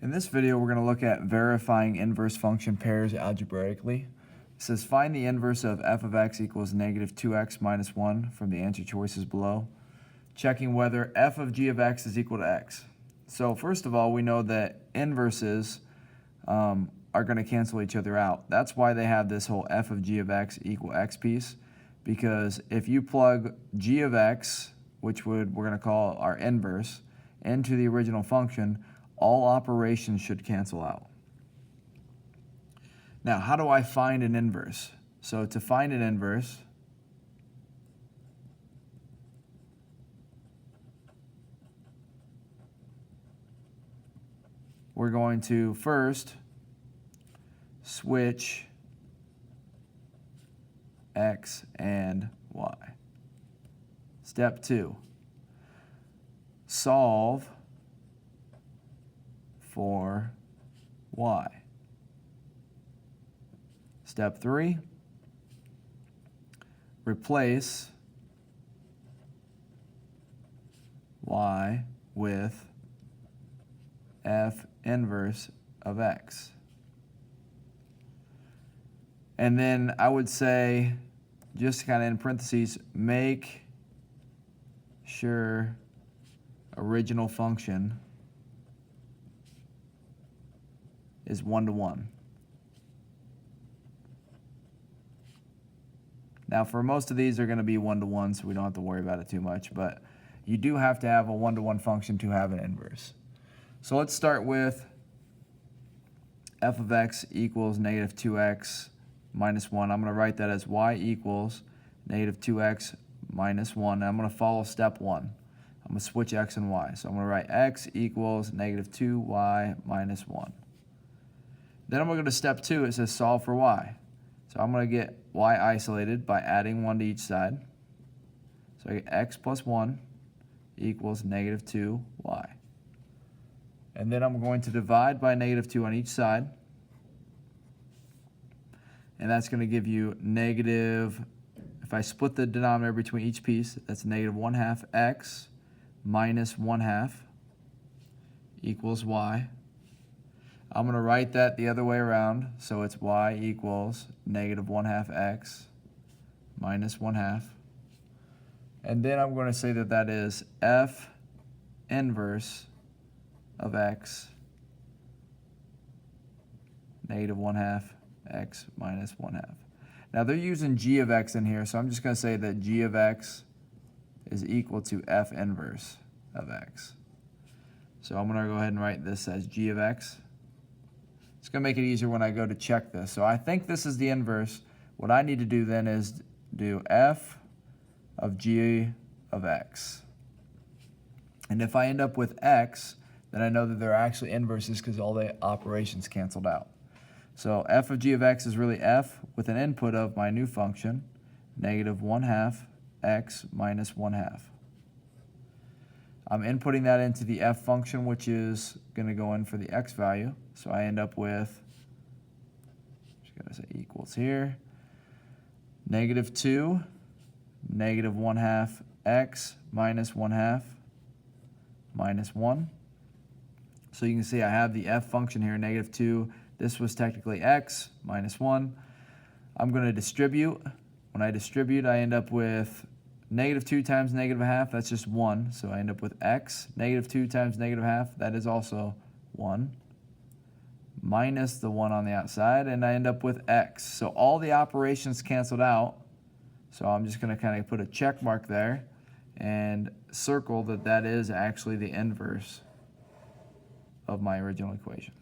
In this video, we're going to look at verifying inverse function pairs algebraically. It says find the inverse of f of x equals negative 2x minus 1 from the answer choices below, checking whether f of g of x is equal to x. So first of all, we know that inverses are going to cancel each other out. That's why they have this whole f of g of x equal x piece, because if you plug g of x, which we're going to call our inverse, into the original function, all operations should cancel out. Now, how do I find an inverse? So to find an inverse, we're going to first switch x and y. Step 2, solve for y. Step 3, replace y with f inverse of x. And then I would say, just kind of in parentheses, make sure original function is 1-to-1. Now, for most of these, they're going to be 1-to-1, so we don't have to worry about it too much, but you do have to have a 1-to-1 function to have an inverse. So let's start with f of x equals negative 2x minus 1. I'm going to write that as y equals negative 2x minus 1. And I'm going to follow step 1. I'm going to switch x and y. So I'm going to write x equals negative 2y minus 1. Then I'm going to go to step 2. It says solve for y. So I'm going to get y isolated by adding 1 to each side. So I get x plus 1 equals negative 2y. And then I'm going to divide by negative 2 on each side. And that's going to give you negative, if I split the denominator between each piece, that's negative 1/2 x minus 1/2 equals y. I'm going to write that the other way around, so it's y equals negative 1/2 x minus 1/2. And then I'm going to say that that is f inverse of x negative 1/2 x minus 1/2. Now they're using g of x in here, so I'm just going to say that g of x is equal to f inverse of x. So I'm going to go ahead and write this as g of x. It's going to make it easier when I go to check this. So I think this is the inverse. What I need to do then is do f of g of x. And if I end up with x, then I know that they're actually inverses because all the operations canceled out. So f of g of x is really f with an input of my new function, negative 1/2 x minus 1/2. I'm inputting that into the f function, which is going to go in for the x value. So I end up with, just got to say equals here, negative 2, negative 1/2 x minus 1/2 minus 1. So you can see I have the f function here, negative 2. This was technically x minus 1. I'm going to distribute. When I distribute, I end up with negative 2 times negative 1/2, that's just 1. So I end up with x. Negative 2 times negative 1/2, that is also 1. Minus the 1 on the outside, and I end up with x. So all the operations canceled out. So I'm just going to kind of put a check mark there and circle that that is actually the inverse of my original equation.